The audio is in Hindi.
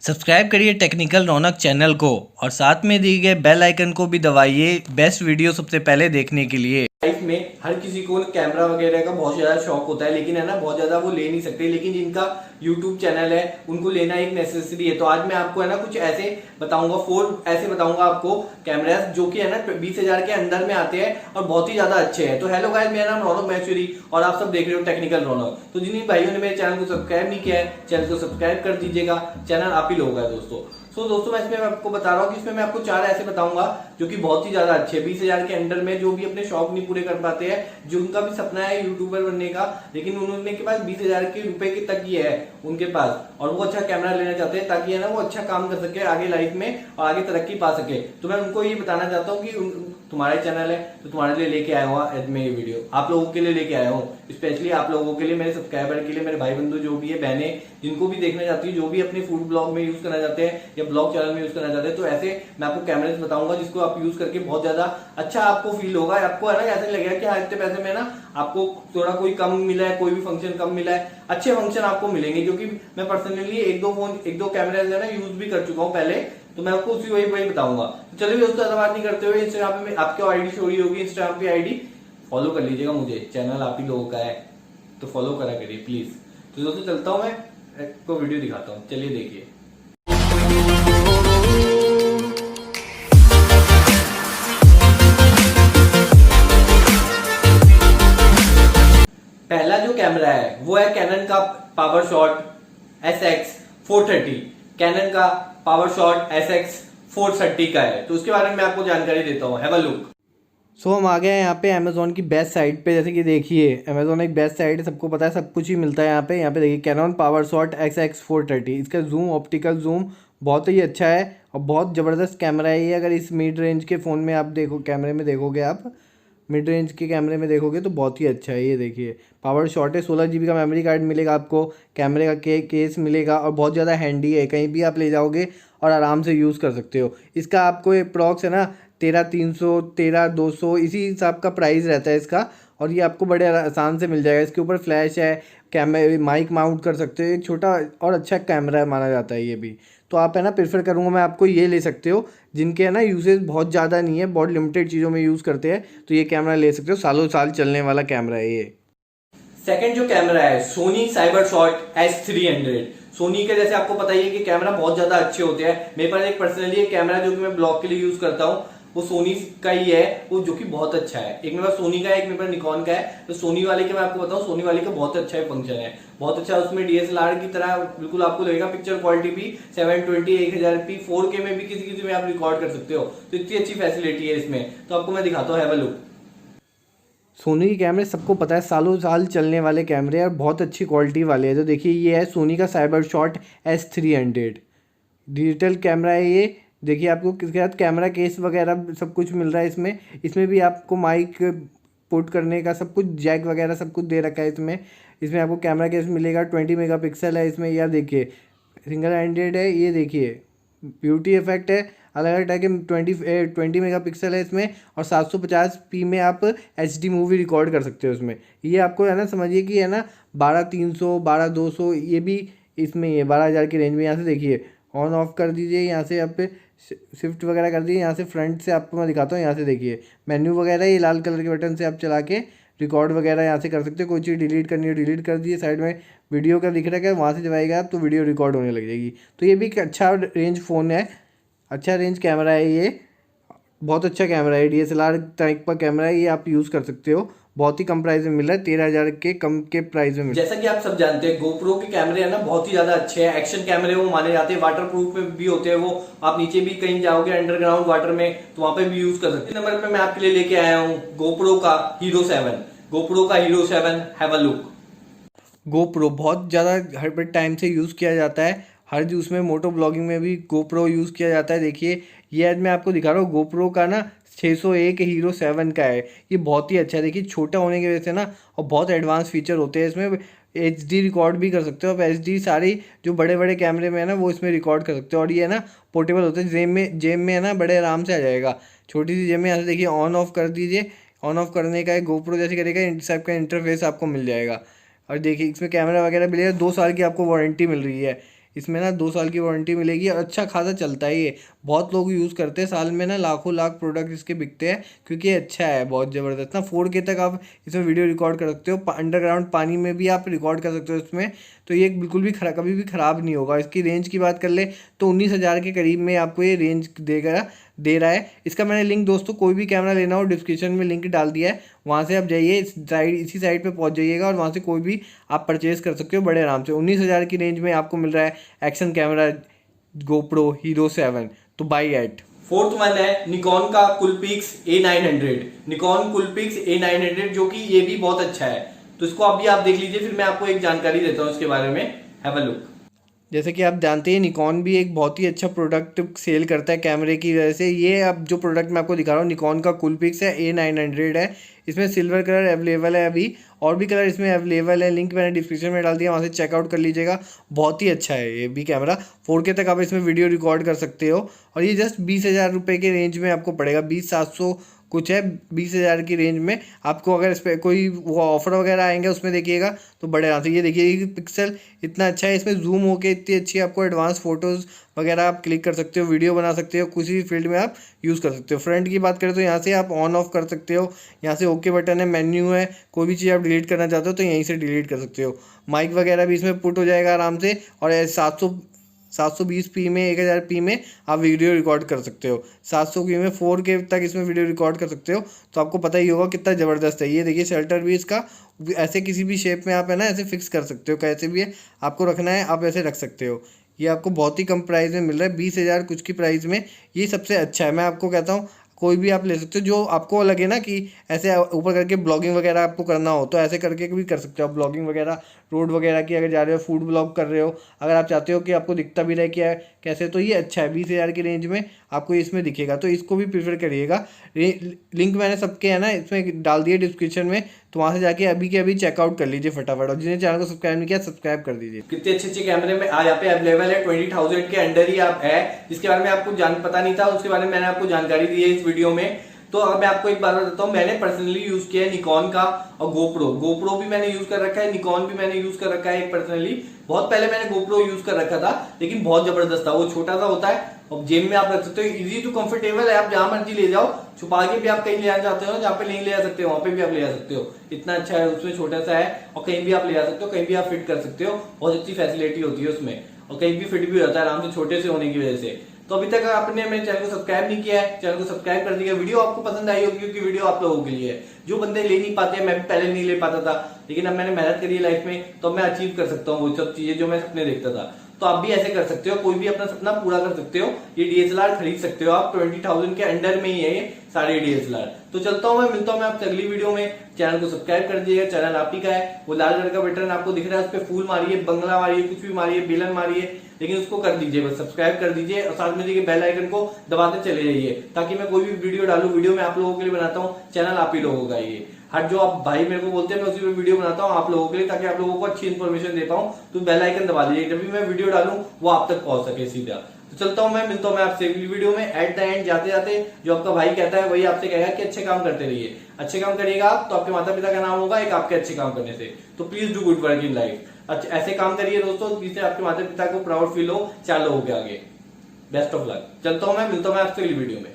सब्सक्राइब करिए टेक्निकल रौनक चैनल को और साथ में दिए गए बेल आइकन को भी दबाइए बेस्ट वीडियो सबसे पहले देखने के लिए। लाइफ में हर किसी को कैमरा वगैरह का बहुत ज्यादा शौक होता है, लेकिन है ना बहुत ज्यादा वो ले नहीं सकते। लेकिन जिनका यूट्यूब चैनल है उनको लेना एक नेसेसरी है। तो आज मैं आपको है ना कुछ ऐसे बताऊंगा, 4 ऐसे बताऊंगा आपको कैमरास जो कि है ना 20,000 के अंदर में आते हैं और बहुत ही ज्यादा अच्छे हैं। तो हेलो गाइस, मेरा नाम रौनक महेश्वरी और आप सब देख रहे हो टेक्निकल रौनक। तो जिन भाइयों ने मेरे चैनल को सब्सक्राइब नहीं किया है, चैनल को सब्सक्राइब कर दीजिएगा। चैनल आप ही लोगों का है दोस्तों। दोस्तों मैं इसमें आपको बता रहा हूँ कि इसमें मैं आपको 4 ऐसे बताऊंगा जो कि बहुत ही ज्यादा अच्छे 20,000 के अंडर में, जो भी अपने शौक नहीं पूरे कर पाते हैं, जो उनका भी सपना है यूट्यूबर बनने का, लेकिन उन्होंने के पास 20,000 के रुपए के तक ही है उनके पास, और वो अच्छा कैमरा लेना चाहते हैं ताकि है ना वो अच्छा काम कर सके आगे लाइफ में और आगे तरक्की पा सके। तो मैं उनको ये बताना चाहता हूँ कि तुम्हारा चैनल है तो तुम्हारे लिए लेके आया हूँ मैं ये वीडियो, आप लोगों के लिए लेके आया हूँ, स्पेशली आप लोगों के लिए, मेरे सब्सक्राइबर के लिए, मेरे भाई बंधु जो भी है, बहने जिनको भी देखना चाहती है, जो भी अपने फूड ब्लॉग में यूज करना चाहते हैं या ब्लॉग चैनल में यूज करना चाहते हैं, तो ऐसे मैं आपको कैमरे बताऊंगा जिसको आप यूज करके बहुत ज्यादा अच्छा आपको फील होगा। आपको है ना ऐसे लगेगा कि हाँ इतने पैसे में ना आपको थोड़ा कोई कम मिला है, कोई भी फंक्शन कम मिला है, अच्छे फंक्शन आपको मिलेंगे। क्योंकि मैं पर्सनली एक दो कैमरे है ना यूज भी कर चुका हूँ पहले, तो मैं आपको उसी वही बताऊंगा। तो चलिए दोस्तों ज्यादा बात नहीं करते हुए, इंस्टाग्राम पे आपकी आईडी शो रही होगी, इंस्टाग्राम पे आईडी फॉलो कर लीजिएगा, मुझे चैनल आप ही लोगों का है तो फॉलो करा करिए प्लीज। तो दोस्तों चलता हूँ, मैं आपको वीडियो दिखाता हूँ, चलिए देखिए। पहला जो कैमरा है वो है कैनन का पावर शॉट SX430। कैनन का पावर शॉट SX430 का है, तो उसके बारे में मैं आपको जानकारी देता हूँ। Have a look. सो हम आ गए हैं यहाँ पे अमेजोन की बेस्ट साइट पे। जैसे कि देखिए अमेजोन एक बेस्ट साइट है, सबको पता है, सब कुछ ही मिलता है यहाँ पे देखिए कैनन पावर शॉट SX430। इसका जूम, ऑप्टिकल जूम बहुत ही अच्छा है और बहुत ज़बरदस्त कैमरा है ये। अगर इस मिड रेंज के फ़ोन में आप देखो, कैमरे में देखोगे, आप मिड रेंज के कैमरे में देखोगे तो बहुत ही अच्छा है। ये देखिए पावर शॉट है, 16 GB का मेमोरी कार्ड मिलेगा आपको, कैमरे का केस मिलेगा और बहुत ज़्यादा हैंडी है, कहीं भी आप ले जाओगे और आराम से यूज़ कर सकते हो। इसका आपको अप्रॉक्स है ना 13,300 13,200 इसी हिसाब का प्राइस रहता है इसका, और ये आपको बड़े आसान से मिल जाएगा। इसके ऊपर फ्लैश है, कैमरे माइक माउंट कर सकते हो, एक छोटा और अच्छा कैमरा माना जाता है ये भी। तो आप है ना प्रेफर करूँगा मैं आपको ये ले सकते हो, जिनके है ना यूसेज बहुत ज़्यादा नहीं है, बहुत लिमिटेड चीज़ों में यूज़ करते हैं, तो ये कैमरा ले सकते हो, सालों साल चलने वाला कैमरा है ये। सेकंड जो कैमरा है Soni cyber shot S300। Soni के जैसे आपको पता ही है कि कैमरा बहुत ज्यादा अच्छे होते हैं। मेरे पास एक पर्सनली एक कैमरा जो कि मैं ब्लॉग के लिए यूज करता हूँ, वो सोनी का ही है, वो जो कि बहुत अच्छा है। एक मेरे पास सोनी का है, एक मेरे पास निकॉन का है। तो सोनी वाले के मैं आपको बताऊं, सोनी वाले का बहुत अच्छा फंक्शन है, बहुत अच्छा। उसमें DSLR की तरह बिल्कुल आपको लगेगा। पिक्चर क्वालिटी भी 720 1000p 4K में भी किसी में आप रिकॉर्ड कर सकते हो, तो इतनी अच्छी फैसिलिटी है इसमें। तो आपको मैं दिखाता हूँ, हैव अ लुक। सोनी के कैमरे सबको पता है सालों साल चलने वाले कैमरे और बहुत अच्छी क्वालिटी वाले हैं। तो देखिए ये है सोनी का cyber shot S300 digital camera है ये। देखिए आपको किसके साथ कैमरा केस वगैरह सब कुछ मिल रहा है इसमें। इसमें भी आपको माइक पुट करने का सब कुछ, जैक वगैरह सब कुछ दे रखा है इसमें। इसमें आपको कैमरा केस मिलेगा, 20 मेगापिक्सल है इसमें। यार देखिए सिंगल हैंडेड है, ये देखिए ब्यूटी इफेक्ट है अलग अलग टाइप के। 20 मेगापिक्सल है इसमें और 750p में आप HD मूवी रिकॉर्ड कर सकते हो इसमें। ये आपको है ना समझिए कि है ना 12,300 12,200 ये भी इसमें, ये 12,000 की रेंज में। यहाँ से देखिए ऑन ऑफ कर दीजिए, यहाँ से आप शिफ्ट वगैरह कर दीजिए। यहाँ से फ्रंट से आपको मैं दिखाता हूँ, यहाँ से देखिए मेन्यू वगैरह, ये लाल कलर के बटन से आप चला के रिकॉर्ड वगैरह यहाँ से कर सकते हो। कोई चीज़ डिलीट करनी है डिलीट कर दीजिए, साइड में वीडियो का दिख रहा है, वहाँ से जब आप तो वीडियो रिकॉर्ड होने लग जाएगी। तो ये भी एक अच्छा रेंज फ़ोन है, अच्छा रेंज कैमरा है ये, बहुत अच्छा कैमरा है। DSLR टाइप का कैमरा है ये, आप यूज़ कर सकते हो। बहुत ही कम प्राइस में मिल रहा है, 13,000 के कम के प्राइस में मिल रहा है। जैसा कि आप सब जानते हैं गोप्रो के कैमरे है ना बहुत ही ज्यादा अच्छे हैं, एक्शन कैमरे वो माने जाते हैं, वाटर प्रूफ में भी होते हैं वो। आप नीचे भी कहीं जाओगे अंडरग्राउंड वाटर में तो वहां पे भी यूज कर सकते हैं। नंबर पे मैं आपके लिए लेके आया हूँ गोप्रो का हीरो 7। गोप्रो का hero 7, have a look. GoPro बहुत ज़्यादा हर टाइम से यूज़ किया जाता है, हर जो उसमें मोटो ब्लॉगिंग में भी गोप्रो यूज़ किया जाता है। देखिए ये आज मैं आपको दिखा रहा हूँ, गोप्रो का ना 601 हीरो 7 का है। ये बहुत ही अच्छा है, देखिए छोटा होने की वजह से ना, और बहुत एडवांस फीचर होते हैं इसमें। HD रिकॉर्ड भी कर सकते हो आप, HD सारी जो बड़े बड़े कैमरे में है ना वो इसमें रिकॉर्ड कर सकते हो। और ये है ना पोर्टेबल होता है, जेब में है ना बड़े आराम से आ जाएगा, छोटी सी जेब में। यहाँ से देखिए ऑन ऑफ कर दीजिए, ऑन ऑफ करने का एक गोप्रो जैसे करेगा, इस टाइप का इंटरफेस आपको मिल जाएगा। और देखिए इसमें कैमरा वगैरह मिलेगा, 2 साल की आपको वारंटी मिल रही है इसमें ना 2 साल की वारंटी मिलेगी और अच्छा खासा चलता है ये, बहुत लोग यूज़ करते हैं, साल में ना लाखों लाख प्रोडक्ट इसके बिकते हैं क्योंकि ये अच्छा है, बहुत ज़बरदस्त ना। 4K तक आप इसमें वीडियो रिकॉर्ड कर सकते हो, अंडरग्राउंड पानी में भी आप रिकॉर्ड कर सकते हो इसमें। तो ये बिल्कुल भी कभी भी ख़राब नहीं होगा। इसकी रेंज की बात कर ले तो 19,000 के करीब में आपको ये रेंज दे रहा है। इसका मैंने लिंक दोस्तों, कोई भी कैमरा लेना हो डिस्क्रिप्शन में लिंक डाल दिया है, वहाँ से आप जाइए, इसी साइट पे पहुँच जाइएगा और वहाँ से कोई भी आप परचेज़ कर सकते हो बड़े आराम से। 19,000 की रेंज में आपको मिल रहा है एक्शन कैमरा GoPro Hero 7, तो बाई एट। फोर्थ वन है निकॉन का Coolpix A900, Nikon Coolpix A900 जो कि ये भी बहुत अच्छा है। तो इसको अभी आप देख लीजिए, फिर मैं आपको एक जानकारी देता हूँ इसके बारे में। Have a look. जैसे कि आप जानते हैं निकॉन भी एक बहुत ही अच्छा प्रोडक्ट सेल करता है कैमरे की वजह से। ये अब जो प्रोडक्ट मैं आपको दिखा रहा हूँ निकॉन का Coolpix है, A900 है। इसमें सिल्वर कलर अवेलेबल है अभी, और भी कलर इसमें अवेलेबल है, लिंक मैंने डिस्क्रिप्शन में डाल दिया, वहाँ से चेकआउट कर लीजिएगा। बहुत ही अच्छा है ये भी कैमरा, 4K तक आप इसमें वीडियो रिकॉर्ड कर सकते हो। और ये जस्ट 20,000 रुपये के रेंज में आपको पड़ेगा, 20,700 कुछ है, 20,000 की रेंज में आपको। अगर इस पर कोई वो ऑफर वगैरह आएंगे उसमें देखिएगा तो बड़े आराम से। ये देखिए पिक्सल इतना अच्छा है, इसमें जूम होके इतनी अच्छी आपको एडवांस फोटोज़ वगैरह आप क्लिक कर सकते हो, वीडियो बना सकते हो, किसी भी फील्ड में आप यूज़ कर सकते हो। फ्रंट की बात करें तो यहाँ से आप ऑन ऑफ कर सकते हो, यहाँ से ओके बटन है, मेन्यू है, कोई भी चीज़ आप डिलीट करना चाहते हो तो यहीं से डिलीट कर सकते हो। माइक वगैरह भी इसमें पुट हो जाएगा आराम से, और 720p में 1000p में आप वीडियो रिकॉर्ड कर सकते हो, 700p में 4K तक इसमें वीडियो रिकॉर्ड कर सकते हो। तो आपको पता ही होगा कितना ज़बरदस्त है। ये देखिए शेल्टर भी इसका ऐसे किसी भी शेप में आप है ना ऐसे फिक्स कर सकते हो, कैसे भी है आपको रखना है आप ऐसे रख सकते हो। ये आपको बहुत ही कम प्राइस में मिल रहा है, 20,000 कुछ की प्राइस में। ये सबसे अच्छा है, मैं आपको कहता हूँ कोई भी आप ले सकते हो जो आपको लगे ना कि ऐसे ऊपर करके ब्लॉगिंग वगैरह आपको करना हो तो ऐसे करके भी कर सकते हो आप ब्लॉगिंग वगैरह, रोड वगैरह की अगर जा रहे हो, फूड ब्लॉग कर रहे हो, अगर आप चाहते हो कि आपको दिखता भी रहे क्या कैसे, तो ये अच्छा है। 20,000 की रेंज में आपको इसमें दिखेगा, तो इसको भी प्रीफर करिएगा। लिंक मैंने सबके है ना इसमें डाल दिए डिस्क्रिप्शन में, तो वहाँ से जाके अभी के अभी चेकआउट कर लीजिए फटाफट, और जिन्हें चैनल को सब्सक्राइब नहीं किया सब्सक्राइब कर दीजिए। कितने अच्छे अच्छे कैमरे में आज यहाँ पे अवेलेबल है, 20,000 के अंडर ही आप है, जिसके बारे में आपको पता नहीं था, उसके बारे में मैंने आपको जानकारी दी है इस वीडियो में। तो अब मैं आपको एक बात बताता हूँ, मैंने पर्सनली यूज किया है निकॉन का, और गोप्रो भी मैंने यूज कर रखा है, निकॉन भी मैंने यूज कर रखा है पर्सनली। बहुत पहले मैंने गोप्रो यूज कर रखा था, लेकिन बहुत जबरदस्त था। वो छोटा सा होता है और जेब में आप रख सकते हो, इजी टू कंफर्टेबल है, आप जहां मर्जी ले जाओ, छुपा के भी आप कहीं ले आ जाते हो, जहाँ पे नहीं ले आ सकते हो वहां पे भी आप ले आ सकते हो। इतना अच्छा है, उसमें छोटा सा है और कहीं भी आप ले आ सकते हो, कहीं भी आप फिट कर सकते हो, बहुत अच्छी फैसिलिटी होती है उसमें, और कहीं भी फिट भी होता है आराम से, छोटे से होने की वजह से। तो अभी तक आपने मेरे चैनल को सब्सक्राइब नहीं किया है, चैनल को सब्सक्राइब कर दीजिए। वीडियो आपको पसंद आई होगी क्योंकि वीडियो आप लोगों के लिए है, जो बंदे ले नहीं पाते, मैं भी पहले नहीं ले पाता था, लेकिन अब मैंने मेहनत करी है लाइफ में, तो मैं अचीव कर सकता हूँ वो सब चीजें जो मैं सपने देखता था। तो आप भी ऐसे कर सकते हो, कोई भी अपना सपना पूरा कर सकते हो। ये DSLR खरीद सकते हो आप, 20,000 के अंडर में ही है ये सारे DSLR। तो चलता हूं मैं, मिलता हूं मैं आपसे अगली वीडियो में। चैनल को सब्सक्राइब कर दीजिएगा, चैनल आप ही का है, वो लाल कलर का बटन आपको दिख रहा है, उस पर फूल मारिए, बंगला मारिए, कुछ भी मारिए, बेलन मारिए, लेकिन उसको कर दीजिए, बस सब्सक्राइब कर दीजिए, और साथ में देखिए बेल आइकन को दबाते चले जाइए, ताकि मैं कोई भी वीडियो डालूं, वीडियो मैं आप लोगों के लिए बनाता हूँ, चैनल आप ही लोगों का ये हर जो आप भाई मेरे को बोलते हैं, मैं उसी पे वीडियो बनाता हूँ आप लोगों के लिए, ताकि आप लोगों को अच्छी इन्फॉर्मेशन दे पाऊं। तो बेल आइकन दबा दीजिए, जब भी मैं वीडियो डालूं वो आप तक पहुंच सके सीधा। तो चलता हूं मैं, मिलता हूं मैं आपसे अगली वीडियो में। एट द एंड जाते जाते जो आपका भाई कहता है वही आपसे कहेगा कि अच्छे काम करते रहिए, अच्छे काम करिएगा आप तो आपके माता पिता का नाम होगा एक आपके अच्छे काम करने से। तो please do good work in life, ऐसे काम करिए दोस्तों जिससे आपके माता पिता को प्राउड फील हो 4 लोगों के आगे। Best of luck. चलता हूं मैं, मिलता हूं मैं आपसे अगली वीडियो में।